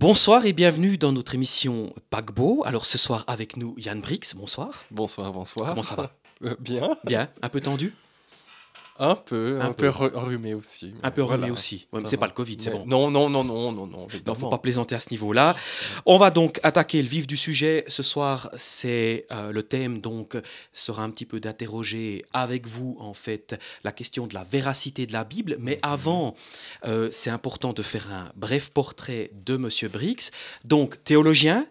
Bonsoir et bienvenue dans notre émission Paquebot. Alors ce soir avec nous Yann Brix, bonsoir. Bonsoir, Comment bonsoir. ça va? Bien, Bien, un peu tendu? Un un peu peu. enrhumé aussi, Un mais peu enrhumé voilà, aussi. Ouais, mais ça c'est pas va. le Covid, c'est Mais bon. non, non, non, non, non, non, Non, faut pas évidemment. plaisanter à ce niveau-là. On va donc attaquer le vif du sujet. Ce soir, c'est le thème donc sera un petit peu d'interroger avec vous en fait la question de la véracité de la Bible. Mais Mhm. avant, c'est important de faire un bref portrait de Monsieur Brix. Donc théologien.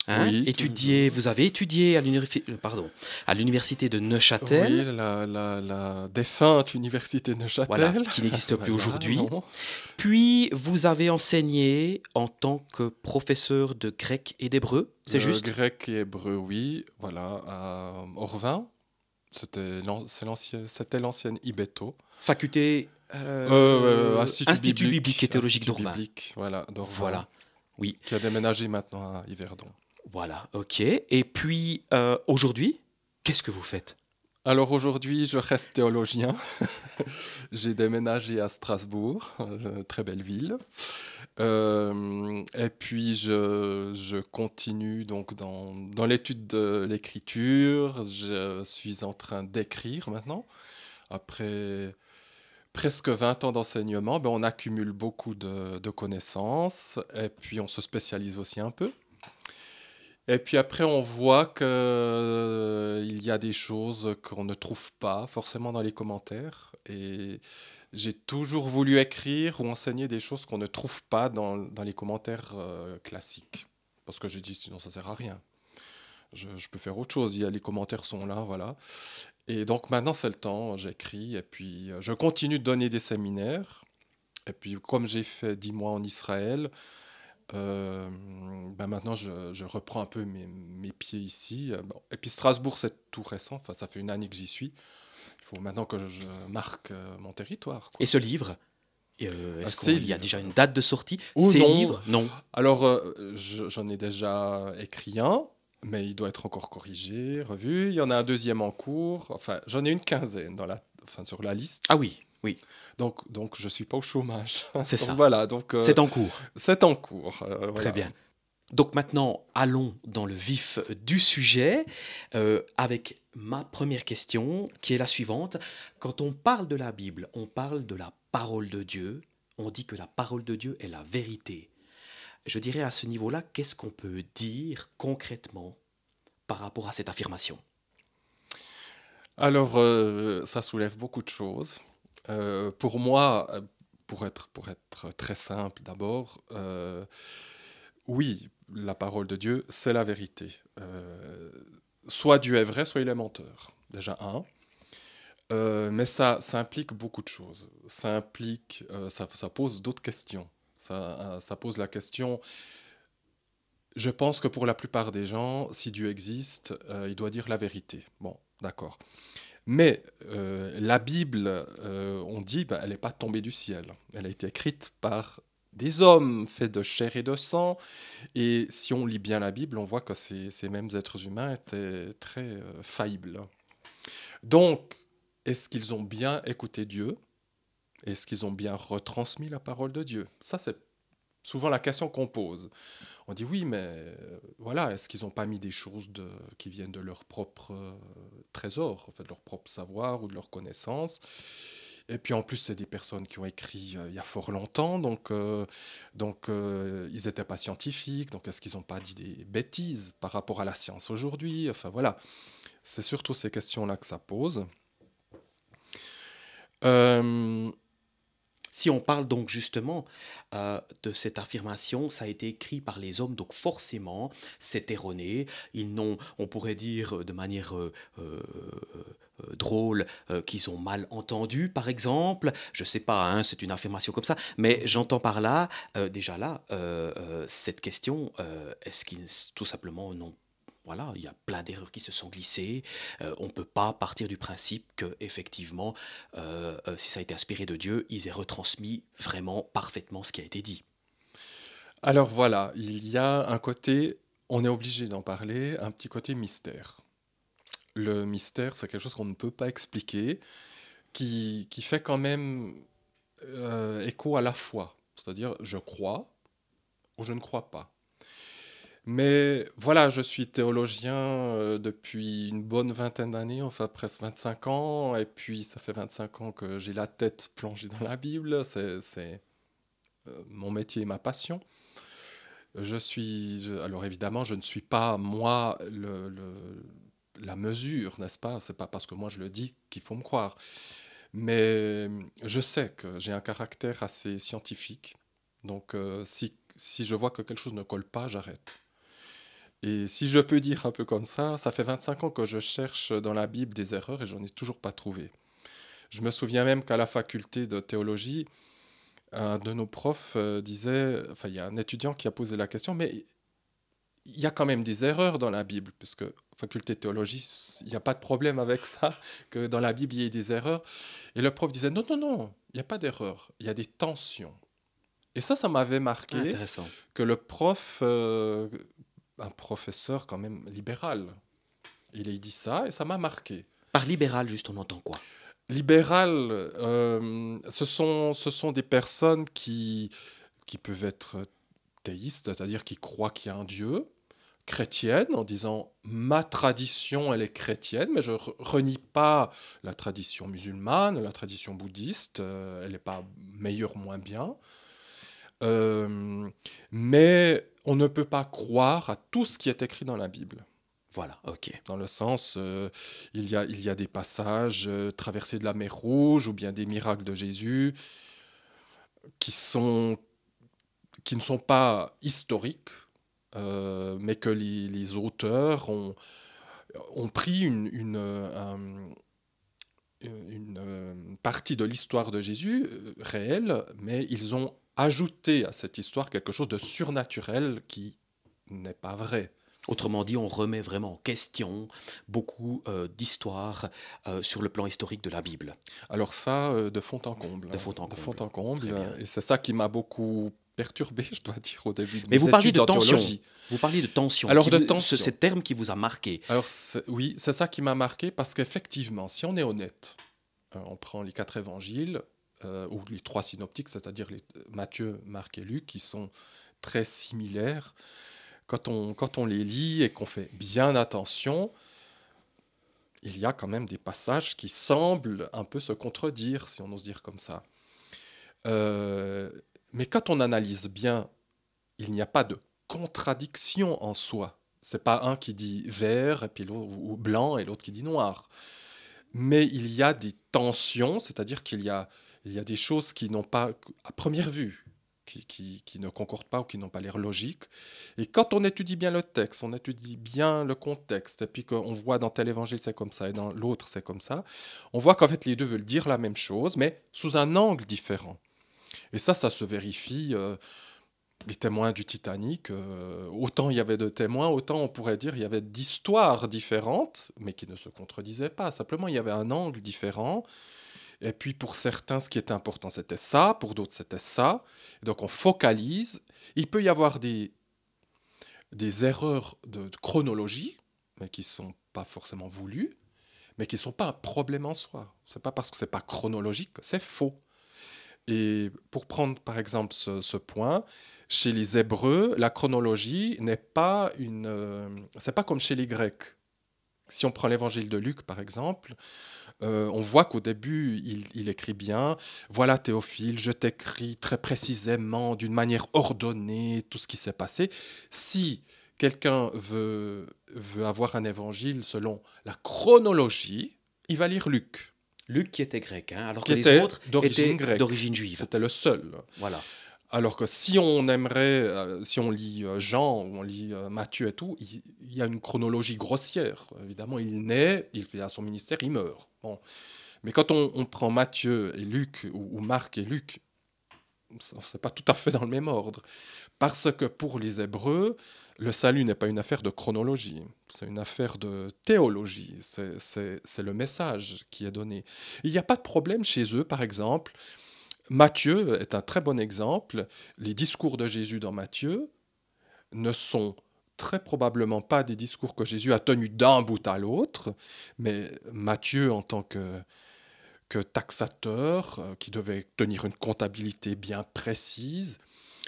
Hein, Oui, toujours. vous avez étudié à l'université de Oui, Neuchâtel, la défunte université de voilà, Neuchâtel. qui n'existe plus Voilà, aujourd'hui. non. Puis vous avez enseigné en tant que professeur de grec et d'hébreu, c'est juste? Grec et hébreu, oui, voilà, à Orvin. C'était l'ancienne Ibeto. Faculté Institut Institut biblique et biblique, théologique Institut d'Orvin. biblique, voilà, d'Orvin, Voilà, oui, qui a déménagé maintenant à Yverdon. voilà, ok. Et puis aujourd'hui, qu'est-ce que vous faites? Alors aujourd'hui, je reste théologien. J'ai déménagé à Strasbourg, très belle ville. Et puis je continue donc dans l'étude de l'écriture. Je suis en train d'écrire maintenant. Après presque 20 ans d'enseignement, ben, on accumule beaucoup de connaissances et puis on se spécialise aussi un peu. Et puis après, on voit que, il y a des choses qu'on ne trouve pas forcément dans les commentaires. Et j'ai toujours voulu écrire ou enseigner des choses qu'on ne trouve pas dans les commentaires classiques. Parce que j'ai dit, sinon ça sert à rien. Je peux faire autre chose. Les commentaires sont là, voilà. Et donc maintenant, c'est le temps. J'écris et puis je continue de donner des séminaires. Et puis comme j'ai fait 10 mois en Israël, ben maintenant, je reprends un peu mes pieds ici. Bon. Et puis Strasbourg, c'est tout récent. Enfin, ça fait une année que j'y suis. Il faut maintenant que je marque mon territoire, Et quoi. ce livre, est-ce Ces qu'il y a déjà livres. une date de sortie? Ou Ces non. livres? Non. Alors, j'en ai déjà écrit un, mais il doit être encore corrigé, revu. Il y en a un deuxième en cours. Enfin, j'en ai une quinzaine sur la liste. Ah oui, oui, Donc je suis pas au chômage. c'est Donc ça. voilà, donc C'est en cours. c'est en cours. Très Voilà. bien. Donc maintenant, allons dans le vif du sujet avec ma première question qui est la suivante. Quand on parle de la Bible, on parle de la parole de Dieu. On dit que la parole de Dieu est la vérité. Je dirais à ce niveau-là, qu'est-ce qu'on peut dire concrètement par rapport à cette affirmation? Alors, ça soulève beaucoup de choses. Pour moi, pour être très simple d'abord, oui, la parole de Dieu, c'est la vérité. Soit Dieu est vrai, soit il est menteur. Déjà un. Mais ça implique beaucoup de choses. Ça pose d'autres questions. Ça pose la question. Je pense que pour la plupart des gens, si Dieu existe, il doit dire la vérité. Bon, d'accord. Mais la Bible, on dit, bah, elle n'est pas tombée du ciel. Elle a été écrite par des hommes faits de chair et de sang. Et si on lit bien la Bible, on voit que ces mêmes êtres humains étaient très faillibles. Donc, est-ce qu'ils ont bien écouté Dieu? Est-ce qu'ils ont bien retransmis la parole de Dieu? Ça, c'est souvent la question qu'on pose. On dit oui, mais voilà, est-ce qu'ils n'ont pas mis des choses qui viennent de leur propre trésor, en fait, de leur propre savoir ou de leur connaissance? Et puis en plus, c'est des personnes qui ont écrit il y a fort longtemps, donc ils n'étaient pas scientifiques, donc est-ce qu'ils n'ont pas dit des bêtises par rapport à la science aujourd'hui? Enfin voilà, c'est surtout ces questions-là que ça pose. Euh, Si on parle donc justement de cette affirmation, ça a été écrit par les hommes, donc forcément c'est erroné. Ils n'ont, on pourrait dire de manière drôle, qu'ils ont mal entendu, par exemple. Je sais pas, hein, c'est une affirmation comme ça, mais j'entends par là, déjà là, cette question, est-ce qu'ils tout simplement n'ont voilà, il y a plein d'erreurs qui se sont glissées. On ne peut pas partir du principe que, effectivement, si ça a été inspiré de Dieu, ils aient retransmis vraiment parfaitement ce qui a été dit. alors voilà, il y a un côté, on est obligé d'en parler, un petit côté mystère. Le mystère, c'est quelque chose qu'on ne peut pas expliquer, qui fait quand même écho à la foi. C'est-à-dire, je crois, ou je ne crois pas. Mais voilà, je suis théologien depuis une bonne vingtaine d'années, enfin presque 25 ans, et puis ça fait 25 ans que j'ai la tête plongée dans la Bible, c'est mon métier et ma passion. Alors évidemment, je ne suis pas, moi, la mesure, n'est-ce pas? C'est pas parce que moi je le dis qu'il faut me croire. Mais je sais que j'ai un caractère assez scientifique. Donc si je vois que quelque chose ne colle pas, j'arrête. Et si je peux dire un peu comme ça fait 25 ans que je cherche dans la Bible des erreurs et j'en ai toujours pas trouvé. Je me souviens même qu'à la faculté de théologie, un de nos profs disait, enfin il y a un étudiant qui a posé la question, mais il y a quand même des erreurs dans la Bible, puisque faculté de théologie, il n'y a pas de problème avec ça, que dans la Bible il y ait des erreurs. Et le prof disait, non, non, non, il n'y a pas d'erreur, il y a des tensions. Et ça m'avait marqué Intéressant. que le prof, un professeur quand même libéral, il a dit ça et ça m'a marqué. Par libéral, juste, on entend quoi? Libéral, ce sont des personnes qui peuvent être théistes, c'est-à-dire qui croient qu'il y a un Dieu, chrétienne, en disant ma tradition, elle est chrétienne, mais je renie pas la tradition musulmane, la tradition bouddhiste, elle n'est pas meilleure ou moins bien. Mais on ne peut pas croire à tout ce qui est écrit dans la Bible. Voilà, ok. Dans le sens, il y a des passages, traversée de la mer Rouge, ou bien des miracles de Jésus, qui, sont, qui ne sont pas historiques, mais que les auteurs ont pris une partie de l'histoire de Jésus réelle, mais ils ont ajouté à cette histoire quelque chose de surnaturel qui n'est pas vrai. Autrement dit, on remet vraiment en question beaucoup d'histoires sur le plan historique de la Bible. Alors ça, de fond en comble. De fond en De comble. fond en comble. Très bien. Et c'est ça qui m'a beaucoup perturbé, je dois dire, au début de Mais mes vous parliez études de en tension. théologie. Vous parliez de tension. Alors, de tension. Ce terme qui vous a marqué. Alors oui, c'est ça qui m'a marqué, parce qu'effectivement, si on est honnête, on prend les 4 évangiles, ou les 3 synoptiques, c'est-à-dire Matthieu, Marc et Luc, qui sont très similaires. Quand on les lit et qu'on fait bien attention, il y a quand même des passages qui semblent un peu se contredire, si on ose dire comme ça. Mais quand on analyse bien, il n'y a pas de contradiction en soi. C'est pas un qui dit vert et puis ou blanc et l'autre qui dit noir. Mais il y a des tensions, c'est-à-dire qu'il y a des choses qui n'ont pas, à première vue, qui ne concordent pas ou qui n'ont pas l'air logiques. Et quand on étudie bien le texte, on étudie bien le contexte, et puis qu'on voit dans tel évangile c'est comme ça et dans l'autre c'est comme ça, on voit qu'en fait les deux veulent dire la même chose, mais sous un angle différent. Et ça se vérifie. Les témoins du Titanic, autant il y avait de témoins, autant on pourrait dire il y avait d'histoires différentes, mais qui ne se contredisaient pas. Simplement, il y avait un angle différent. Et puis pour certains, ce qui était important, c'était ça. Pour d'autres, c'était ça. Et donc on focalise. Il peut y avoir des erreurs de chronologie, mais qui ne sont pas forcément voulues, mais qui ne sont pas un problème en soi. Ce n'est pas parce que ce n'est pas chronologique que c'est faux. Et pour prendre par exemple ce point, chez les Hébreux, la chronologie n'est pas c'est pas comme chez les Grecs. Si on prend l'évangile de Luc par exemple, on voit qu'au début il écrit bien. Voilà Théophile, je t'écris très précisément, d'une manière ordonnée, tout ce qui s'est passé. Si quelqu'un veut avoir un évangile selon la chronologie, il va lire Luc. Luc qui était grec, hein, alors Qui que les était autres d'origine étaient grecque. d'origine juive. C'était le seul. Voilà. Alors que si on aimerait, si on lit Jean ou on lit Matthieu et tout, il y a une chronologie grossière. Évidemment, il naît, il fait à son ministère, il meurt. Bon. Mais quand on prend Matthieu et Luc, ou Marc et Luc, c'est pas tout à fait dans le même ordre. Parce que pour les Hébreux, le salut n'est pas une affaire de chronologie, c'est une affaire de théologie. C'est le message qui est donné. Il n'y a pas de problème chez eux, par exemple. Matthieu est un très bon exemple. Les discours de Jésus dans Matthieu ne sont très probablement pas des discours que Jésus a tenus d'un bout à l'autre, mais Matthieu, en tant que taxateur, qui devait tenir une comptabilité bien précise,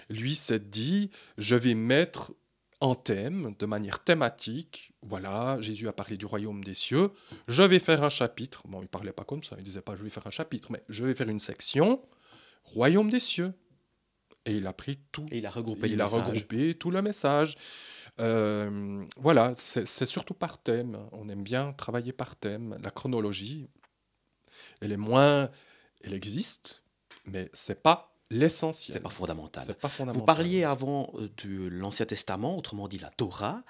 Lui s'est dit, je vais mettre en thème, de manière thématique, voilà, Jésus a parlé du royaume des cieux, je vais faire un chapitre, bon, il ne parlait pas comme ça, il ne disait pas je vais faire un chapitre, mais je vais faire une section, royaume des cieux. Et il a pris tout, Et il a regroupé les il a messages. regroupé tout le message. Voilà, c'est surtout par thème, on aime bien travailler par thème, la chronologie, elle est moins, elle existe, mais c'est pas C'est l'essentiel, pas fondamental. c'est pas Vous fondamental. parliez avant de l'Ancien Testament, autrement dit la Torah,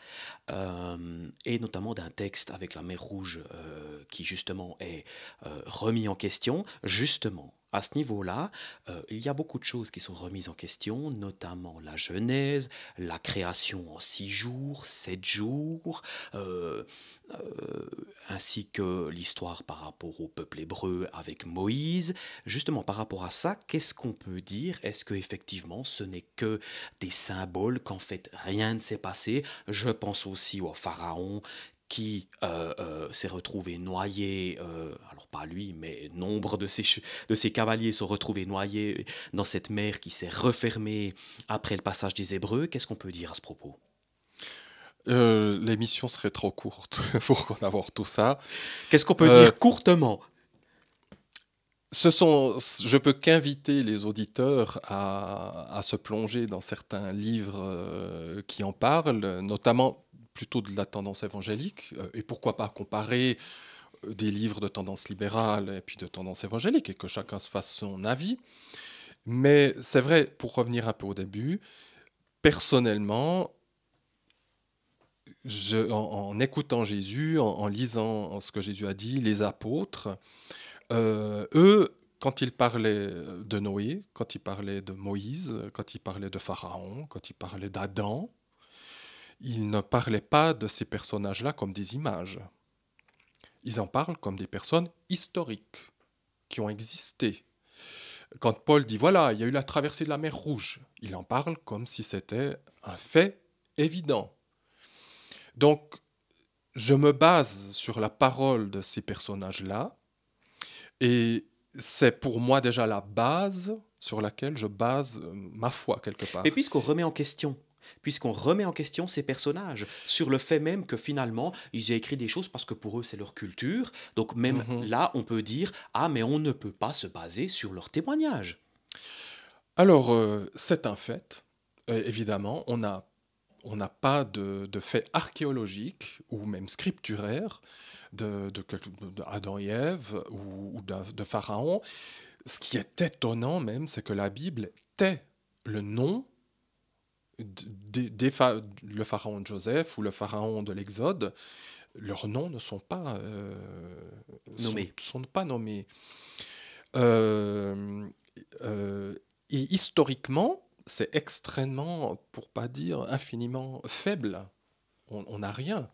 et notamment d'un texte avec la mer Rouge qui justement est remis en question. Justement, à ce niveau-là, il y a beaucoup de choses qui sont remises en question, notamment la Genèse, la création en 6 jours, 7 jours, euh, ainsi que l'histoire par rapport au peuple hébreu avec Moïse. Justement, par rapport à ça, qu'est-ce qu'on peut dire? Est-ce que effectivement, ce n'est que des symboles, qu'en fait rien ne s'est passé? Je pense aussi au pharaon qui s'est retrouvé noyé, alors pas lui, mais nombre de ses cavaliers sont retrouvés noyés dans cette mer qui s'est refermée après le passage des Hébreux. Qu'est-ce qu'on peut dire à ce propos? L'émission serait trop courte pour qu'on aborde tout ça. Qu'est-ce qu'on peut Euh, dire courtement? je peux qu'inviter les auditeurs à se plonger dans certains livres qui en parlent, notamment plutôt de la tendance évangélique, et pourquoi pas comparer des livres de tendance libérale et puis de tendance évangélique, et que chacun se fasse son avis. Mais c'est vrai, pour revenir un peu au début, personnellement, en écoutant Jésus, en lisant ce que Jésus a dit, les apôtres, eux, quand ils parlaient de Noé, quand ils parlaient de Moïse, quand ils parlaient de Pharaon, quand ils parlaient d'Adam, ils ne parlaient pas de ces personnages-là comme des images. Ils en parlent comme des personnes historiques qui ont existé. Quand Paul dit voilà, il y a eu la traversée de la mer Rouge, il en parle comme si c'était un fait évident. Donc, je me base sur la parole de ces personnages-là. Et c'est pour moi déjà la base sur laquelle je base ma foi quelque Mais part. puisqu'on remet en question ces personnages sur le fait même que finalement ils aient écrit des choses parce que pour eux c'est leur culture, donc même Mhm. là on peut dire ah mais on ne peut pas se baser sur leurs témoignages. Alors, c'est un fait. Évidemment, on n'a pas de faits archéologiques ou même scripturaires d'Adam et Ève ou de Pharaon. Ce qui est étonnant même, c'est que la Bible tait le nom le pharaon de Joseph ou le pharaon de l'Exode. Leurs noms ne sont pas, Nommés. sont pas nommés. Euh, euh, et historiquement, c'est extrêmement, pour pas dire infiniment faible. On n'a rien.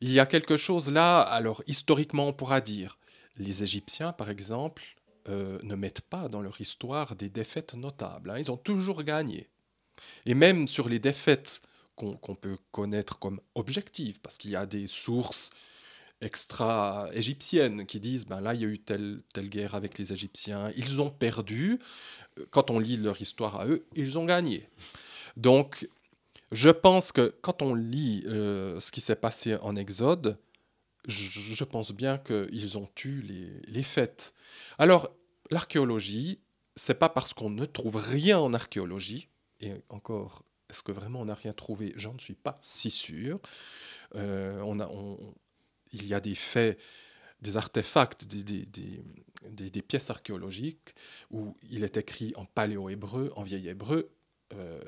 Il y a quelque chose là, alors historiquement on pourra dire, les Égyptiens par exemple ne mettent pas dans leur histoire des défaites notables, hein. Ils ont toujours gagné. Et même sur les défaites qu'on peut connaître comme objectives, parce qu'il y a des sources extra-égyptiennes qui disent ben là il y a eu telle guerre avec les Égyptiens, ils ont perdu. Quand on lit leur histoire à eux, ils ont gagné. Donc je pense que quand on lit ce qui s'est passé en Exode, je pense bien qu'ils ont eu les faits. Alors l'archéologie, c'est pas parce qu'on ne trouve rien en archéologie, et encore, est-ce que vraiment on n'a rien trouvé? J'en ne suis pas si sûr. Il y a des faits, des artefacts, des pièces archéologiques où il est écrit en paléo-hébreu, en vieil hébreu, euh,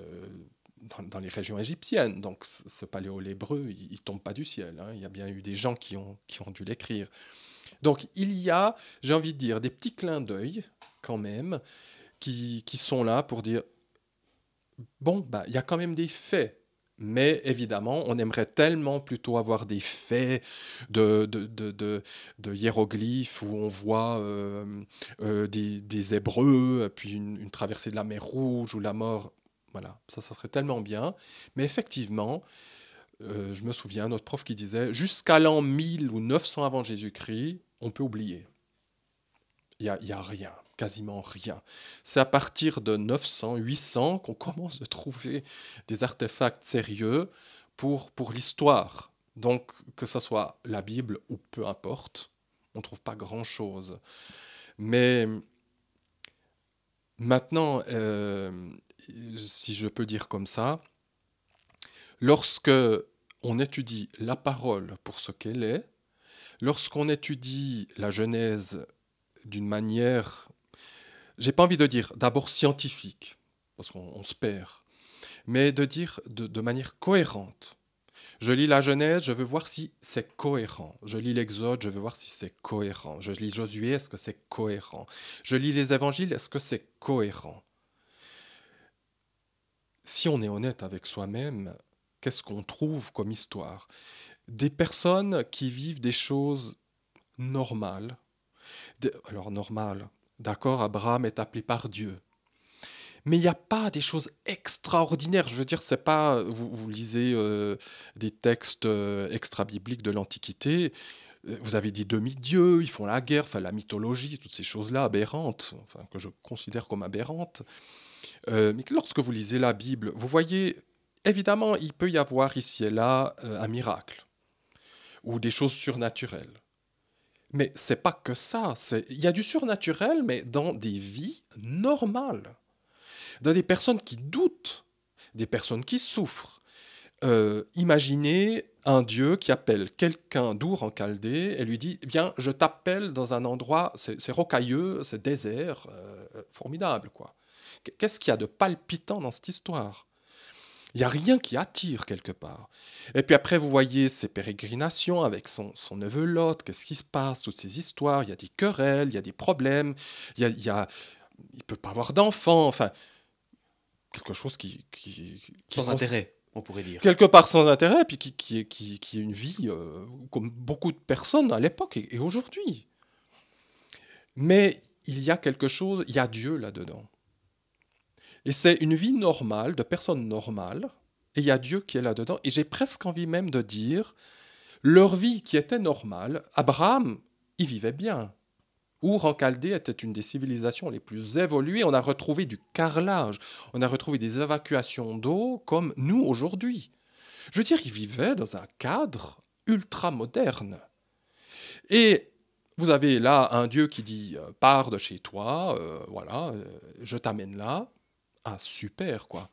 dans les régions égyptiennes. Donc ce paléo-hébreu, il ne tombe pas du ciel, hein. Il y a bien eu des gens qui ont dû l'écrire. Donc il y a, j'ai envie de dire, des petits clins d'œil quand même qui sont là pour dire, bon, bah, il y a quand même des faits. Mais évidemment, on aimerait tellement plutôt avoir des faits de hiéroglyphes où on voit des Hébreux, puis une traversée de la mer Rouge ou la mort. Voilà, ça serait tellement bien. Mais effectivement, je me souviens, notre prof qui disait, jusqu'à l'an 1000 ou 900 avant Jésus-Christ, on peut oublier. y a rien, quasiment rien. C'est à partir de 900, 800 qu'on commence à trouver des artefacts sérieux pour l'histoire. Donc, que ce soit la Bible ou peu importe, on ne trouve pas grand-chose. Mais maintenant, si je peux dire comme ça, lorsque on étudie la parole pour ce qu'elle est, lorsqu'on étudie la Genèse d'une manière, j'ai pas envie de dire d'abord scientifique, parce qu'on se perd, mais de dire de manière cohérente. Je lis la Genèse, je veux voir si c'est cohérent. Je lis l'Exode, je veux voir si c'est cohérent. Je lis Josué, est-ce que c'est cohérent? Je lis les évangiles, est-ce que c'est cohérent? Si on est honnête avec soi-même, qu'est-ce qu'on trouve comme histoire? Des personnes qui vivent des choses normales. Alors normales, d'accord, Abraham est appelé par Dieu. Mais il n'y a pas des choses extraordinaires. Je veux dire, c'est pas. Vous lisez des textes extra-bibliques de l'Antiquité, vous avez des demi-dieux, ils font la guerre, enfin la mythologie, toutes ces choses-là aberrantes, enfin, que je considère comme aberrantes. Mais lorsque vous lisez la Bible, vous voyez, évidemment, il peut y avoir ici et là un miracle ou des choses surnaturelles. Mais c'est pas que ça. Il y a du surnaturel, mais dans des vies normales. Dans des personnes qui doutent, des personnes qui souffrent. Imaginez un Dieu qui appelle quelqu'un d'Our en Chaldée et lui dit, viens, je t'appelle dans un endroit, c'est rocailleux, c'est désert, formidable, quoi. Qu'est-ce qu'il y a de palpitant dans cette histoire? Il n'y a rien qui attire quelque part. Et puis après, vous voyez ces pérégrinations avec son neveu Lot, qu'est-ce qui se passe, toutes ces histoires, il y a des querelles, il y a des problèmes, il ne peut pas avoir d'enfants, enfin, quelque chose Sans intérêt, on pourrait dire. quelque part sans intérêt, puis qui est une vie comme beaucoup de personnes à l'époque et aujourd'hui. Mais il y a quelque chose, il y a Dieu là-dedans. Et c'est une vie normale, de personnes normales, et il y a Dieu qui est là-dedans. Et j'ai presque envie même de dire, leur vie qui était normale, Abraham, il vivait bien. Our en Chaldée était une des civilisations les plus évoluées. On a retrouvé du carrelage, on a retrouvé des évacuations d'eau comme nous aujourd'hui. Je veux dire, ils vivaient dans un cadre ultra moderne. Et vous avez là un Dieu qui dit pars de chez toi, voilà, je t'amène là. Ah super quoi.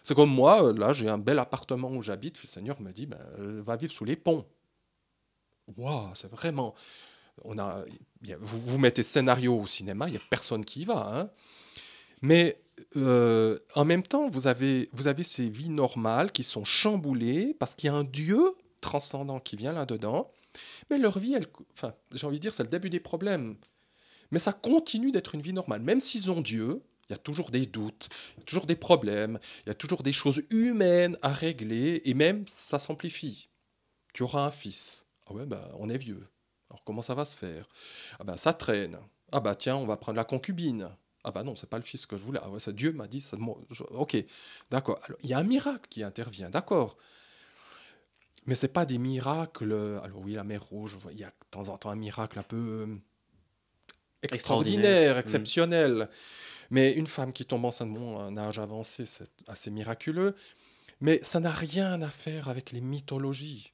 C'est comme moi, là j'ai un bel appartement où j'habite, le Seigneur me dit ben, va vivre sous les ponts. Waouh, c'est vraiment. Vous mettez scénario au cinéma, il n'y a personne qui y va. Hein. Mais en même temps, vous avez ces vies normales qui sont chamboulées parce qu'il y a un Dieu transcendant qui vient là-dedans. Mais leur vie, enfin, j'ai envie de dire, c'est le début des problèmes. Mais ça continue d'être une vie normale. Même s'ils ont Dieu, il y a toujours des doutes, il y a toujours des problèmes, il y a toujours des choses humaines à régler, et même ça s'amplifie. Tu auras un fils. Ah ouais, bah, on est vieux. Alors comment ça va se faire? Ah ben ça traîne. Ah bah tiens, on va prendre la concubine. Ah bah non, c'est pas le fils que je voulais. Ah ouais, ça, Dieu m'a dit ça. Ok, d'accord. Alors il y a un miracle qui intervient, d'accord. Mais c'est pas des miracles. Alors oui, la mer Rouge, il y a de temps en temps un miracle un peu extraordinaire, exceptionnel. Mais une femme qui tombe enceinte, bon, à un âge avancé, c'est assez miraculeux. Mais ça n'a rien à faire avec les mythologies.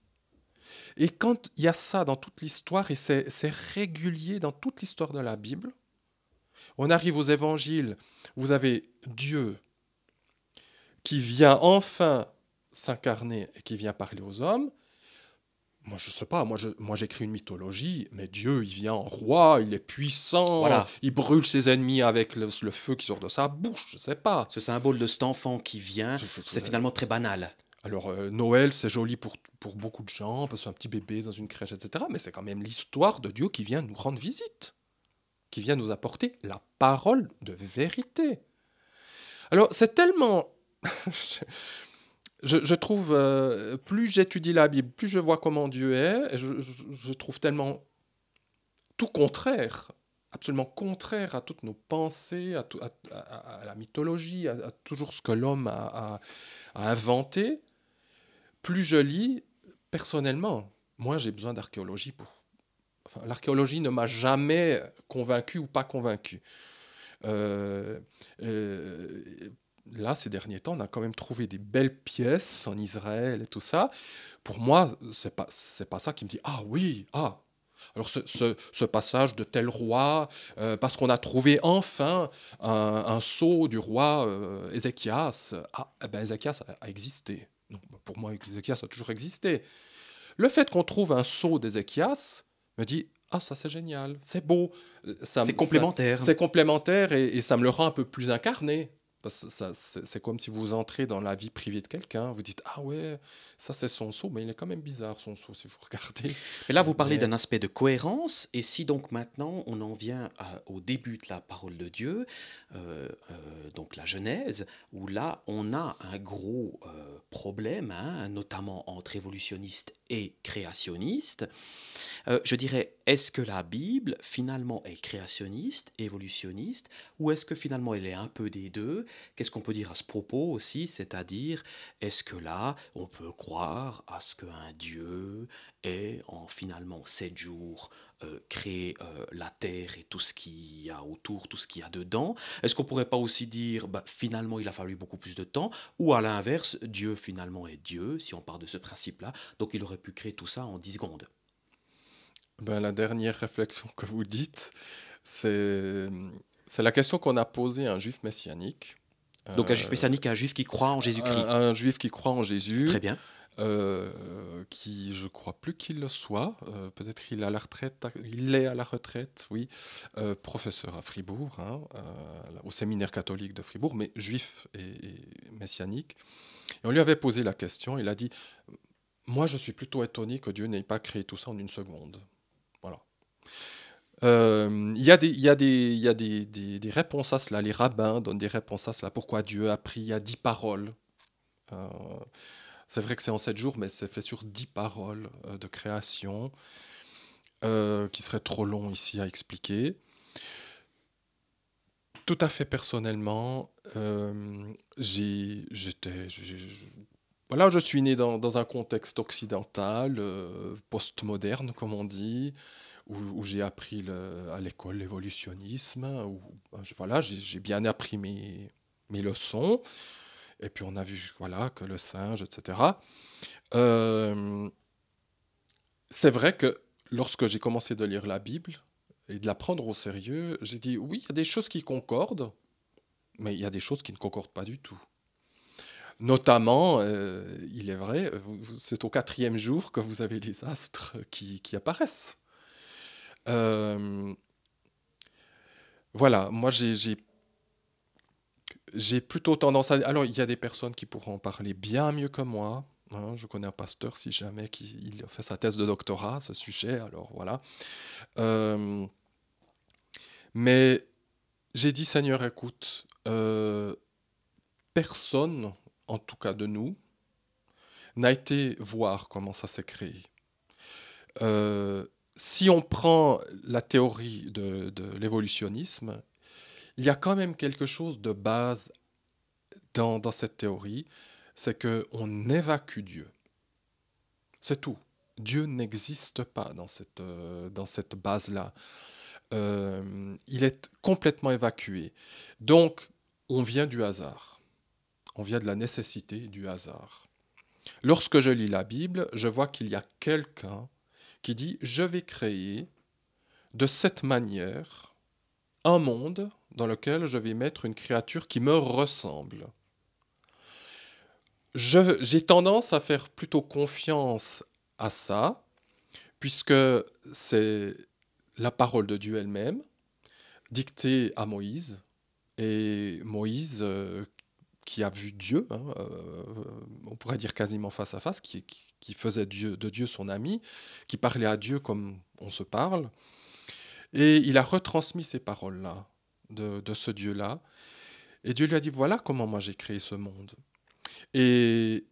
Et quand il y a ça dans toute l'histoire, et c'est régulier dans toute l'histoire de la Bible, on arrive aux évangiles, vous avez Dieu qui vient enfin s'incarner et qui vient parler aux hommes. Moi, je sais pas, moi j'écris une mythologie, mais Dieu, il vient en roi, il est puissant, Voilà. il brûle ses ennemis avec le feu qui sort de sa bouche, je sais pas. Ce symbole de cet enfant qui vient, c'est finalement très banal. Alors, Noël, c'est joli pour beaucoup de gens, parce que c'est un petit bébé dans une crèche, etc. Mais c'est quand même l'histoire de Dieu qui vient nous rendre visite, qui vient nous apporter la parole de vérité. Alors, c'est tellement... je trouve, plus j'étudie la Bible, plus je vois comment Dieu est, je trouve tellement tout contraire, absolument contraire à toutes nos pensées, à la mythologie, à toujours ce que l'homme a inventé. Plus je lis, personnellement, moi j'ai besoin d'archéologie enfin, l'archéologie ne m'a jamais convaincu ou pas convaincu. Euh, euh, Là, ces derniers temps, on a quand même trouvé des belles pièces en Israël et tout ça. Pour moi, c'est pas ça qui me dit ah oui, ah. Alors ce passage de tel roi, parce qu'on a trouvé enfin un sceau du roi Ézéchias. Ah, eh ben Ézéchias a existé. Donc, pour moi, Ézéchias a toujours existé. Le fait qu'on trouve un sceau d'Ézéchias me dit ah ça c'est génial, c'est beau, C'est complémentaire. c'est complémentaire et ça me le rend un peu plus incarné. Parce que c'est comme si vous entrez dans la vie privée de quelqu'un, vous dites ah ouais ça c'est son sceau, mais il est quand même bizarre son sceau si vous regardez. Mais là, vous parlez Mais d'un aspect de cohérence, et si donc maintenant on en vient au début de la parole de Dieu, donc la Genèse, où là on a un gros problème, hein, notamment entre évolutionniste et créationniste, je dirais, est-ce que la Bible finalement est créationniste, évolutionniste, ou est-ce que finalement elle est un peu des deux? Qu'est-ce qu'on peut dire à ce propos aussi? C'est-à-dire, est-ce que là on peut croire à ce qu'un Dieu ait en finalement 7 jours créé la terre et tout ce qu'il y a autour, tout ce qu'il y a dedans? Est-ce qu'on pourrait pas aussi dire, bah, finalement il a fallu beaucoup plus de temps, ou à l'inverse, Dieu finalement est Dieu, si on part de ce principe-là, donc il aurait pu créer tout ça en 10 secondes? ben, la dernière réflexion que vous dites, c'est c'est la question qu'on a posée à un juif messianique, Donc un juif euh, messianique, un juif qui croit en Jésus-Christ. un juif qui croit en Très Jésus, bien. qui je crois plus qu'il le soit, peut-être qu'il est à la retraite, il est à la retraite, oui, professeur à Fribourg, hein, au séminaire catholique de Fribourg, mais juif et messianique. Et on lui avait posé la question, il a dit, moi je suis plutôt étonné que Dieu n'ait pas créé tout ça en une seconde. Voilà. Il y a des réponses à cela. Les rabbins donnent des réponses à cela. Pourquoi Dieu a pris à 10 paroles. Euh, c'est vrai que c'est en 7 jours, mais c'est fait sur 10 paroles de création, qui serait trop long ici à expliquer. Tout à fait personnellement, voilà, je suis né dans un contexte occidental, postmoderne, comme on dit, où j'ai appris à l'école l'évolutionnisme, où voilà, j'ai bien appris mes leçons, et puis on a vu voilà, que le singe, etc. Euh, c'est vrai que lorsque j'ai commencé de lire la Bible et de la prendre au sérieux, j'ai dit oui, il y a des choses qui concordent, mais il y a des choses qui ne concordent pas du tout. Notamment, il est vrai, c'est au 4e jour que vous avez les astres qui apparaissent. Euh, voilà, moi j'ai plutôt tendance à... Alors, il y a des personnes qui pourront en parler bien mieux que moi. Hein, je connais un pasteur, si jamais, il a fait sa thèse de doctorat à ce sujet, alors voilà. Euh, mais j'ai dit, Seigneur, écoute, personne, en tout cas de nous, n'a été voir comment ça s'est créé. Euh, Si on prend la théorie de l'évolutionnisme, il y a quand même quelque chose de base dans cette théorie, c'est qu'on évacue Dieu. C'est tout. Dieu n'existe pas dans cette base-là. Il est complètement évacué. Donc, on vient du hasard. On vient de la nécessité du hasard. Lorsque je lis la Bible, je vois qu'il y a quelqu'un qui dit, je vais créer de cette manière un monde dans lequel je vais mettre une créature qui me ressemble. J'ai tendance à faire plutôt confiance à ça, puisque c'est la parole de Dieu elle-même, dictée à Moïse, et Moïse, qui a vu Dieu, hein, on pourrait dire quasiment face à face, qui faisait de Dieu son ami, qui parlait à Dieu comme on se parle, et il a retransmis ces paroles-là, de ce Dieu-là, et Dieu lui a dit, voilà comment moi j'ai créé ce monde. Et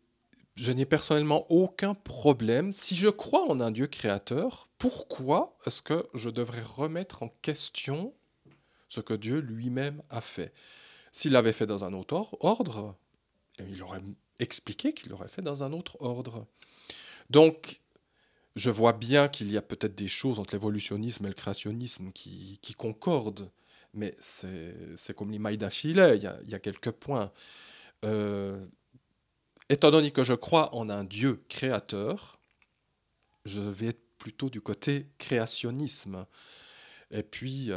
je n'ai personnellement aucun problème. Si je crois en un Dieu créateur, pourquoi est-ce que je devrais remettre en question ce que Dieu lui-même a fait? S'il l'avait fait dans un autre ordre, il aurait expliqué qu'il l'aurait fait dans un autre ordre. Donc, Je vois bien qu'il y a peut-être des choses entre l'évolutionnisme et le créationnisme qui concordent, mais c'est comme l'émail d'un filet, il y a quelques points. Euh, Étant donné que je crois en un Dieu créateur, je vais être plutôt du côté créationnisme. Et puis,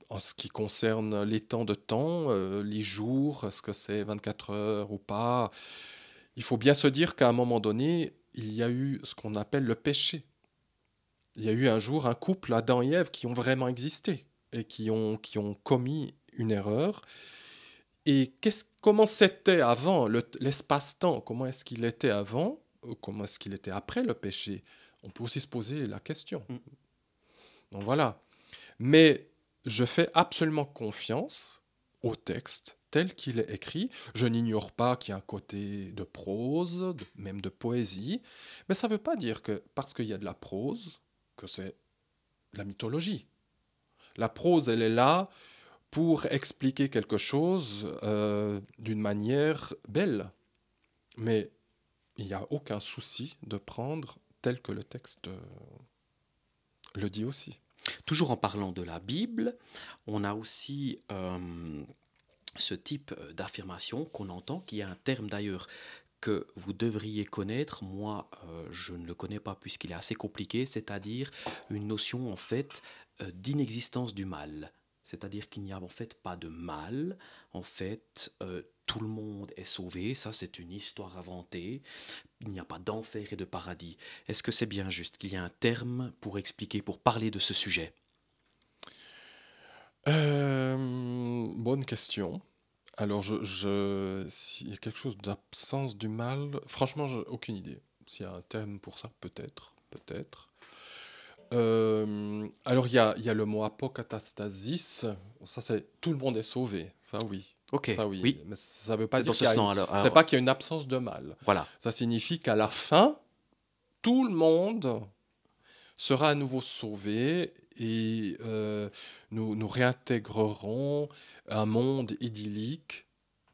en ce qui concerne les temps de temps, les jours, est-ce que c'est 24 heures ou pas, il faut bien se dire qu'à un moment donné, il y a eu ce qu'on appelle le péché. Il y a eu un jour un couple, Adam et Ève, qui ont vraiment existé et qui ont commis une erreur. Et comment c'était avant l'espace-temps? Comment est-ce qu'il était avant? Comment est-ce qu'il était après le péché? On peut aussi se poser la question. Mm. Donc voilà. Mais je fais absolument confiance au texte tel qu'il est écrit. Je n'ignore pas qu'il y a un côté de prose, même de poésie. Mais ça ne veut pas dire que parce qu'il y a de la prose, que c'est la mythologie. La prose, elle est là pour expliquer quelque chose d'une manière belle. Mais il n'y a aucun souci de prendre tel que le texte le dit aussi. Toujours en parlant de la Bible, on a aussi ce type d'affirmation qu'on entend, qui est un terme d'ailleurs que vous devriez connaître. Moi, je ne le connais pas puisqu'il est assez compliqué, c'est-à-dire une notion en fait d'inexistence du mal. C'est-à-dire qu'il n'y a en fait pas de mal, en fait tout le monde est sauvé, ça c'est une histoire inventée, il n'y a pas d'enfer et de paradis. Est-ce que c'est bien juste qu'il y a un terme pour expliquer, pour parler de ce sujet? Bonne question. Alors, s'il y a quelque chose d'absence du mal, franchement, j'ai aucune idée. S'il y a un terme pour ça, peut-être, peut-être. Alors, il y a le mot apokatastasis. Ça, c'est tout le monde est sauvé. Ok, Ça, oui. oui, Mais ça veut pas c'est dire dans ce qu'il y a sens alors. c'est pas qu'il y a une absence de mal. Voilà. Ça signifie qu'à la fin, tout le monde sera à nouveau sauvé et nous réintégrerons un monde idyllique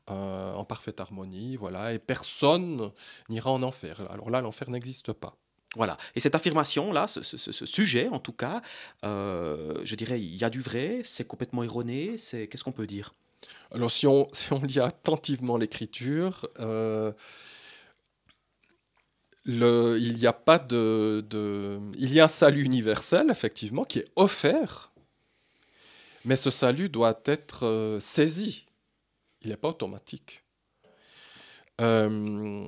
en parfaite harmonie, voilà, et personne n'ira en enfer. Alors là, l'enfer n'existe pas. Voilà. Et cette affirmation-là, ce sujet, en tout cas, je dirais, il y a du vrai, c'est complètement erroné, qu'est-ce qu'on peut dire? Alors si on lit attentivement l'écriture, il n'y a pas il y a un salut universel, effectivement, qui est offert, mais ce salut doit être saisi. Il n'est pas automatique. Euh,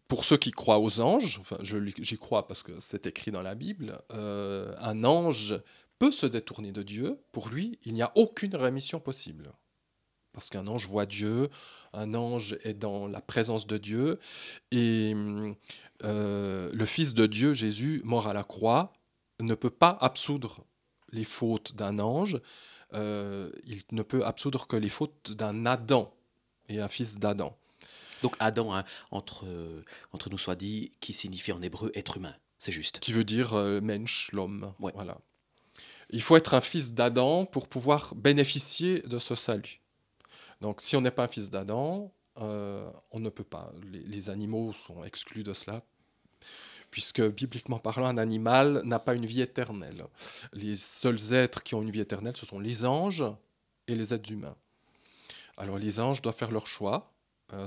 pour ceux qui croient aux anges, enfin, j'y crois parce que c'est écrit dans la Bible, un ange peut se détourner de Dieu. Pour lui, il n'y a aucune rémission possible. Parce qu'un ange voit Dieu, un ange est dans la présence de Dieu, et le Fils de Dieu, Jésus, mort à la croix, ne peut pas absoudre les fautes d'un ange, il ne peut absoudre que les fautes d'un Adam et un fils d'Adam. Donc Adam, hein, entre nous soit dit, qui signifie en hébreu être humain. C'est juste. Qui veut dire mensch, l'homme. Ouais. Voilà. Il faut être un fils d'Adam pour pouvoir bénéficier de ce salut. Donc si on n'est pas un fils d'Adam, on ne peut pas. Les animaux sont exclus de cela, puisque bibliquement parlant, un animal n'a pas une vie éternelle. Les seuls êtres qui ont une vie éternelle, ce sont les anges et les êtres humains. Alors les anges doivent faire leur choix.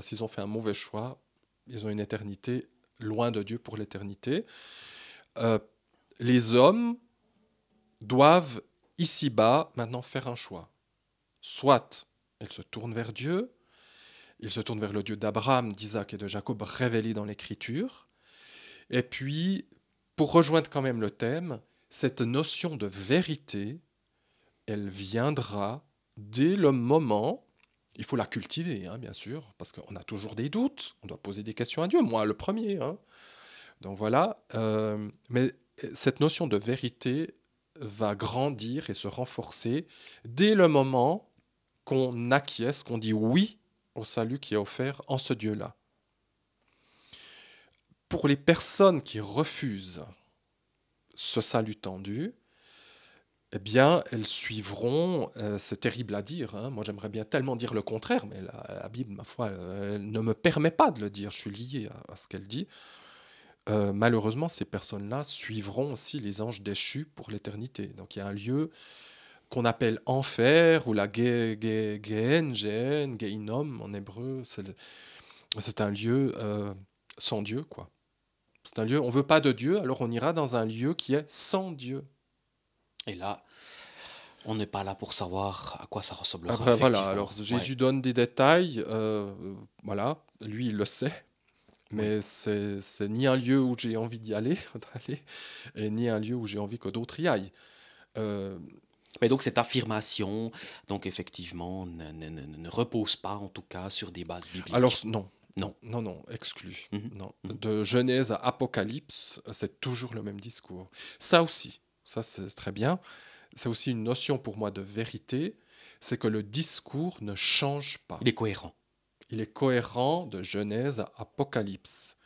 S'ils ont fait un mauvais choix, ils ont une éternité loin de Dieu pour l'éternité. Euh, les hommes doivent ici-bas maintenant faire un choix. Soit ils se tournent vers Dieu, ils se tournent vers le Dieu d'Abraham, d'Isaac et de Jacob révélé dans l'Écriture. Et puis, pour rejoindre quand même le thème, cette notion de vérité, elle viendra dès le moment, il faut la cultiver, hein, bien sûr, parce qu'on a toujours des doutes, on doit poser des questions à Dieu, moi le premier. Hein. Donc voilà, mais cette notion de vérité va grandir et se renforcer dès le moment qu'on acquiesce, qu'on dit oui au salut qui est offert en ce Dieu-là. Pour les personnes qui refusent ce salut tendu, eh bien, elles suivront, c'est terrible à dire, hein, moi j'aimerais bien tellement dire le contraire, mais la Bible, ma foi, elle ne me permet pas de le dire, je suis lié à ce qu'elle dit. malheureusement, ces personnes-là suivront aussi les anges déchus pour l'éternité. Donc il y a un lieu qu'on appelle enfer, ou la Gehinnom en hébreu. C'est un lieu sans Dieu, quoi. C'est un lieu, on veut pas de Dieu, alors on ira dans un lieu qui est sans Dieu. Et là, on n'est pas là pour savoir à quoi ça ressemblera, Après, voilà, effectivement. alors Ouais. Jésus donne des détails, voilà, lui il le sait, Oui. mais c'est ni un lieu où j'ai envie d'y aller, d'aller, et ni un lieu où j'ai envie que d'autres y aillent. Euh, Mais donc cette affirmation, donc effectivement, ne repose pas en tout cas sur des bases alors bibliques. non, Non. non, non, non, exclu. Mhm, Non. mhm. De Genèse à Apocalypse, c'est toujours le même discours. Ça aussi, ça c'est très bien. C'est aussi une notion pour moi de vérité, c'est que le discours ne change pas. Il est cohérent. Il est cohérent de Genèse à Apocalypse.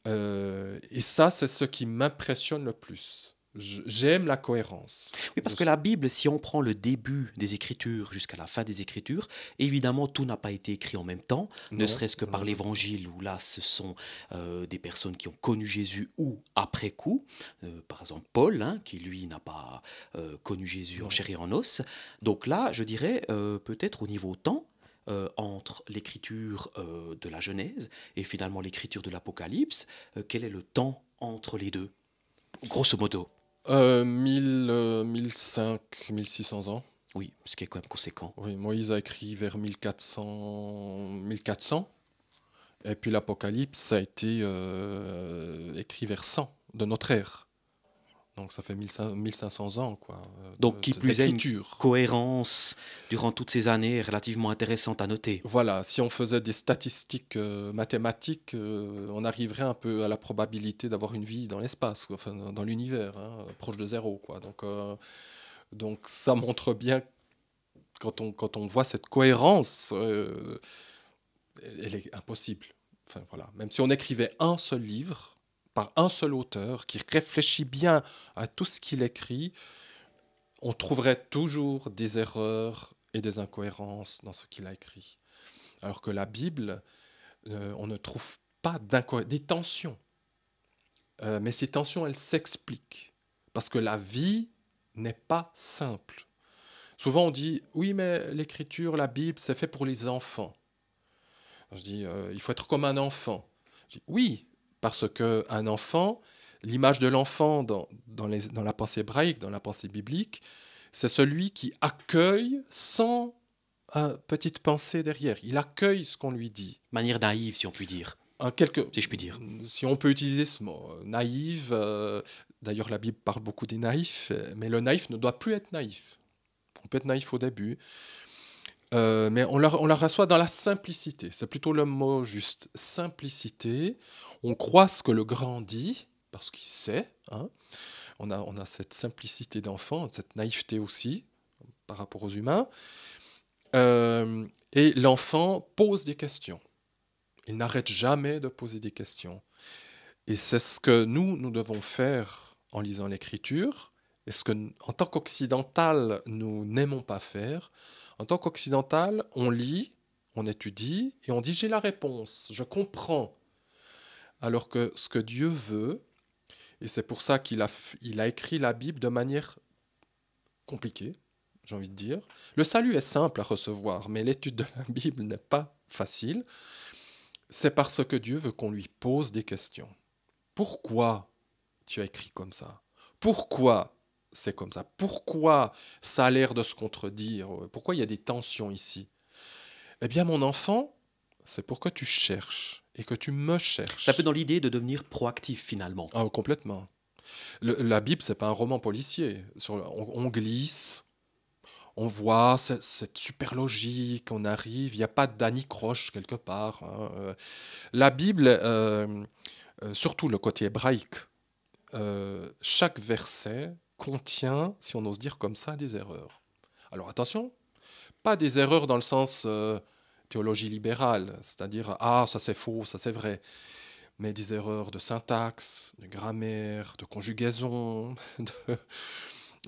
Et ça, c'est ce qui m'impressionne le plus. J'aime la cohérence. Oui, parce que la Bible, si on prend le début des Écritures jusqu'à la fin des Écritures, évidemment, tout n'a pas été écrit en même temps, ne Non, serait-ce que par non, l'Évangile, où là, ce sont des personnes qui ont connu Jésus ou après coup. Par exemple, Paul, hein, qui lui n'a pas connu Jésus en non. chair et en os. Donc là, je dirais, peut-être au niveau temps, entre l'écriture de la Genèse et finalement l'écriture de l'Apocalypse, quel est le temps entre les deux, grosso modo? 1600 ans. Oui, ce qui est quand même conséquent. Oui, Moïse a écrit vers 1400. Et puis l'Apocalypse, ça a été écrit vers 100 de notre ère. Donc ça fait 1500 ans, quoi, Donc, qui plus est, une d'écriture. cohérence durant toutes ces années relativement intéressante à noter. Voilà, si on faisait des statistiques mathématiques, on arriverait un peu à la probabilité d'avoir une vie dans l'espace, enfin dans l'univers, hein, proche de zéro, quoi. Donc ça montre bien, quand on voit cette cohérence, elle est impossible. Enfin, voilà. Même si on écrivait un seul livre, par un seul auteur, qui réfléchit bien à tout ce qu'il écrit, on trouverait toujours des erreurs et des incohérences dans ce qu'il a écrit. Alors que la Bible, on ne trouve pas des tensions. Mais ces tensions, elles s'expliquent. Parce que la vie n'est pas simple. Souvent, on dit, oui, mais l'écriture, la Bible, c'est fait pour les enfants. Je dis, il faut être comme un enfant. Je dis, oui, parce qu'un enfant, l'image de l'enfant dans la pensée hébraïque, dans la pensée biblique, c'est celui qui accueille sans petite pensée derrière. Il accueille ce qu'on lui dit. Manière naïve, si on peut dire. Quelque, Si je puis dire. si on peut utiliser ce mot, naïve, d'ailleurs la Bible parle beaucoup des naïfs, mais le naïf ne doit plus être naïf. On peut être naïf au début, mais on la reçoit dans la simplicité. C'est plutôt le mot juste, simplicité. On croit ce que le grand dit, parce qu'il sait. Hein. On a cette simplicité d'enfant, cette naïveté aussi, par rapport aux humains. Et l'enfant pose des questions. Il n'arrête jamais de poser des questions. Et c'est ce que nous devons faire en lisant l'Écriture, et ce que, en tant qu'occidental, nous n'aimons pas faire. En tant qu'occidental, on lit, on étudie, et on dit « j'ai la réponse, je comprends ». Alors que ce que Dieu veut, et c'est pour ça qu'il a écrit la Bible de manière compliquée, j'ai envie de dire. Le salut est simple à recevoir, mais l'étude de la Bible n'est pas facile. C'est parce que Dieu veut qu'on lui pose des questions. Pourquoi tu as écrit comme ça? Pourquoi c'est comme ça? Pourquoi ça a l'air de se contredire? Pourquoi il y a des tensions ici? Eh bien, mon enfant, c'est pour que tu cherches et que tu me cherches. C'est un peu dans l'idée de devenir proactif finalement. Ah, complètement. La Bible, c'est pas un roman policier. On glisse, on voit cette super logique, on arrive, il n'y a pas d'anicroche quelque part. Hein. La Bible, surtout le côté hébraïque, chaque verset contient, si on ose dire comme ça, des erreurs. Alors attention, pas des erreurs dans le sens théologie libérale, c'est-à-dire ah ça c'est faux, ça c'est vrai, mais des erreurs de syntaxe, de grammaire, de conjugaison,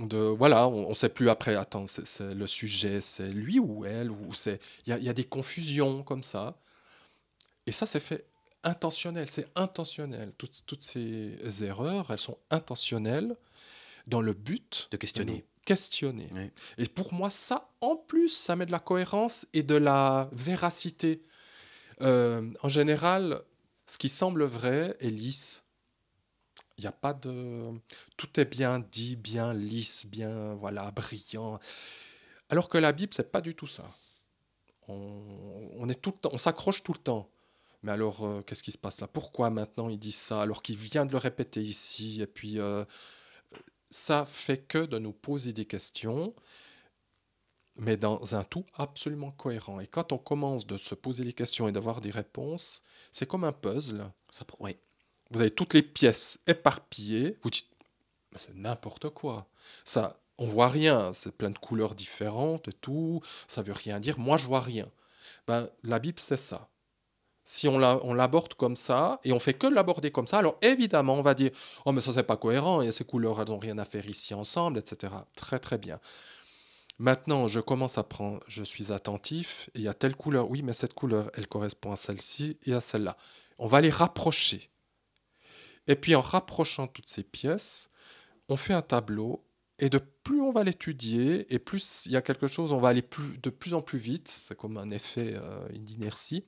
voilà, on ne sait plus après, attends, c'est le sujet, c'est lui ou elle, ou il y a des confusions comme ça. Et ça, c'est fait intentionnel, c'est intentionnel. Toutes ces erreurs, elles sont intentionnelles dans le but De de nous questionner. questionner. Oui. Et pour moi, ça, en plus, ça met de la cohérence et de la véracité. En général, ce qui semble vrai est lisse. Il n'y a pas de... Tout est bien dit, bien lisse, bien, voilà, brillant. Alors que la Bible, c'est pas du tout ça. On est tout le temps, on s'accroche tout le temps. Mais alors, qu'est-ce qui se passe là? Pourquoi maintenant il dit ça alors qu'il vient de le répéter ici? Et puis, ça fait que de nous poser des questions, mais dans un tout absolument cohérent. Et quand on commence de se poser des questions et d'avoir des réponses, c'est comme un puzzle. Oui. Vous avez toutes les pièces éparpillées. Vous dites, mais c'est n'importe quoi. Ça, on voit rien. C'est plein de couleurs différentes et tout. Ça veut rien dire. Moi, je vois rien. Ben, la Bible, c'est ça. Si on l'aborde comme ça, et on fait que l'aborder comme ça, alors évidemment, on va dire, oh, mais ça, c'est pas cohérent, et ces couleurs, elles n'ont rien à faire ici ensemble, etc. Très, très bien. Maintenant, je commence à prendre, je suis attentif, et il y a telle couleur, oui, mais cette couleur, elle correspond à celle-ci et à celle-là. On va les rapprocher. Et puis, en rapprochant toutes ces pièces, on fait un tableau, et de plus on va l'étudier, et plus il y a quelque chose, on va aller de plus en plus vite, c'est comme un effet d'inertie.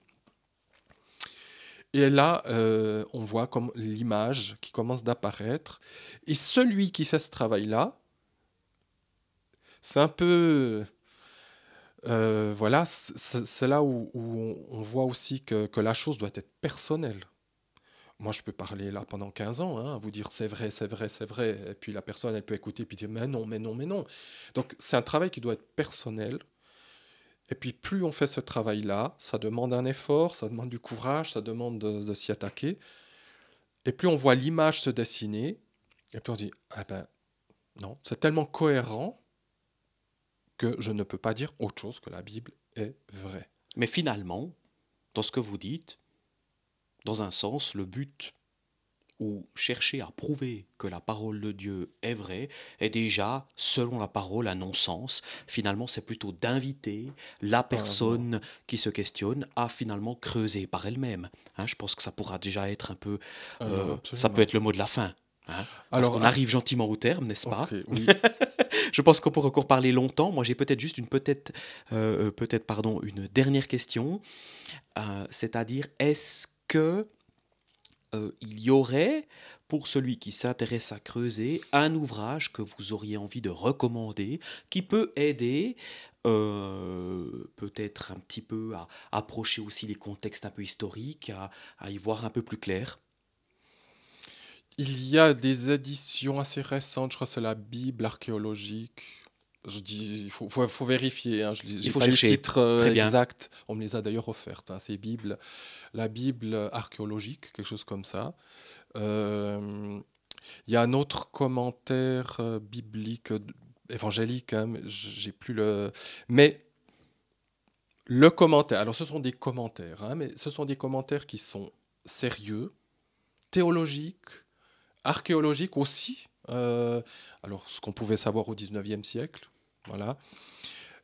Et là, on voit comme l'image qui commence d'apparaître. Et celui qui fait ce travail-là, c'est un peu... voilà, c'est là où on voit aussi que la chose doit être personnelle. Moi, je peux parler là pendant 15 ans, hein, vous dire c'est vrai, c'est vrai, c'est vrai. Et puis la personne, elle peut écouter et puis dire mais non, mais non, mais non. Donc c'est un travail qui doit être personnel. Et puis plus on fait ce travail-là, ça demande un effort, ça demande du courage, ça demande de s'y attaquer. Et plus on voit l'image se dessiner, et puis on dit, ah ben non, c'est tellement cohérent que je ne peux pas dire autre chose que la Bible est vraie. Mais finalement, dans ce que vous dites, dans un sens, le but ou chercher à prouver que la parole de Dieu est vraie est déjà, selon la parole, un non-sens. Finalement, c'est plutôt d'inviter la Voilà. personne qui se questionne à finalement creuser par elle-même. Hein, je pense que ça pourra déjà être un peu... Alors ça peut absolument. être le mot de la fin. Hein, parce Alors, qu'on arrive gentiment au terme, n'est-ce ok, pas? oui. Je pense qu'on pourrait encore parler longtemps. Moi, j'ai peut-être juste une dernière question. C'est-à-dire, est-ce que il y aurait, pour celui qui s'intéresse à creuser, un ouvrage que vous auriez envie de recommander, qui peut aider peut-être un petit peu à approcher aussi les contextes un peu historiques, à y voir un peu plus clair? Il y a des éditions assez récentes, je crois que c'est la Bible archéologique. Je dis, il faut vérifier, hein, je Il n'ai faut pas les chercher. titres Très bien. exacts. On me les a d'ailleurs offertes, hein, ces Bibles. La Bible archéologique, quelque chose comme ça. Euh, Il y a un autre commentaire biblique, évangélique, hein, mais j'ai plus le. Mais le commentaire, alors ce sont des commentaires, hein, mais ce sont des commentaires qui sont sérieux, théologiques, archéologiques aussi. Alors ce qu'on pouvait savoir au 19e siècle, voilà.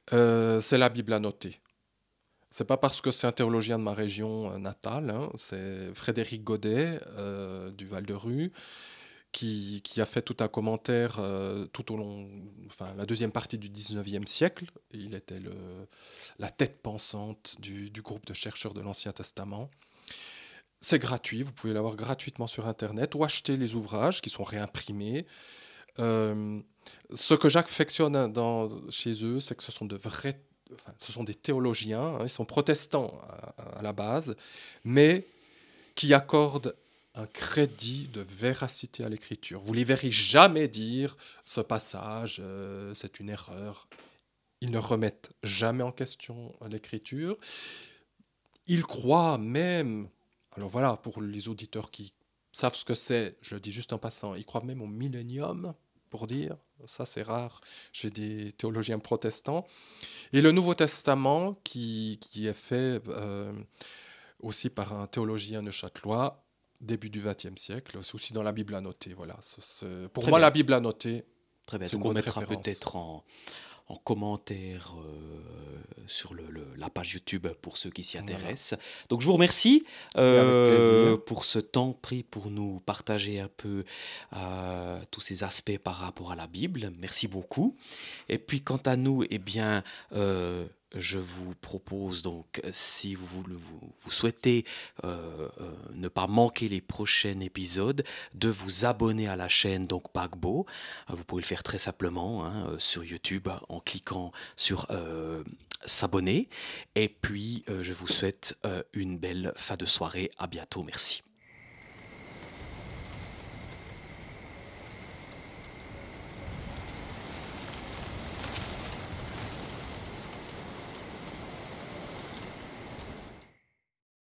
C'est la Bible annotée. C'est pas parce que c'est un théologien de ma région natale, hein, c'est Frédéric Godet du Val-de-Rue qui a fait tout un commentaire tout au long, enfin la deuxième partie du 19e siècle. Il était la tête pensante du groupe de chercheurs de l'Ancien Testament. C'est gratuit, vous pouvez l'avoir gratuitement sur Internet ou acheter les ouvrages qui sont réimprimés. Euh, Ce que j'affectionne chez eux, c'est que ce sont ce sont des théologiens, hein, ils sont protestants à la base, mais qui accordent un crédit de véracité à l'écriture. Vous ne les verrez jamais dire ce passage, c'est une erreur. Ils ne remettent jamais en question l'écriture. Ils croient même, alors voilà, pour les auditeurs qui savent ce que c'est, je le dis juste en passant, ils croient même au millénium, pour dire, ça c'est rare chez des théologiens protestants. Et le Nouveau Testament, qui est fait aussi par un théologien neuchâtelois, début du XXe siècle, c'est aussi dans la Bible annotée. Voilà. Pour Très moi, la bien. Bible annotée, Très bien. c'est une Donc on bonne mettra référence. peut-être en commentaire sur la page YouTube pour ceux qui s'y Voilà. intéressent. Donc je vous remercie Et avec plaisir. pour ce temps pris pour nous partager un peu tous ces aspects par rapport à la Bible. Merci beaucoup. Et puis quant à nous, eh bien, je vous propose donc, si vous souhaitez ne pas manquer les prochains épisodes, de vous abonner à la chaîne donc Paquebot. Vous pouvez le faire très simplement hein, sur YouTube en cliquant sur s'abonner. Et puis, je vous souhaite une belle fin de soirée. À bientôt. Merci.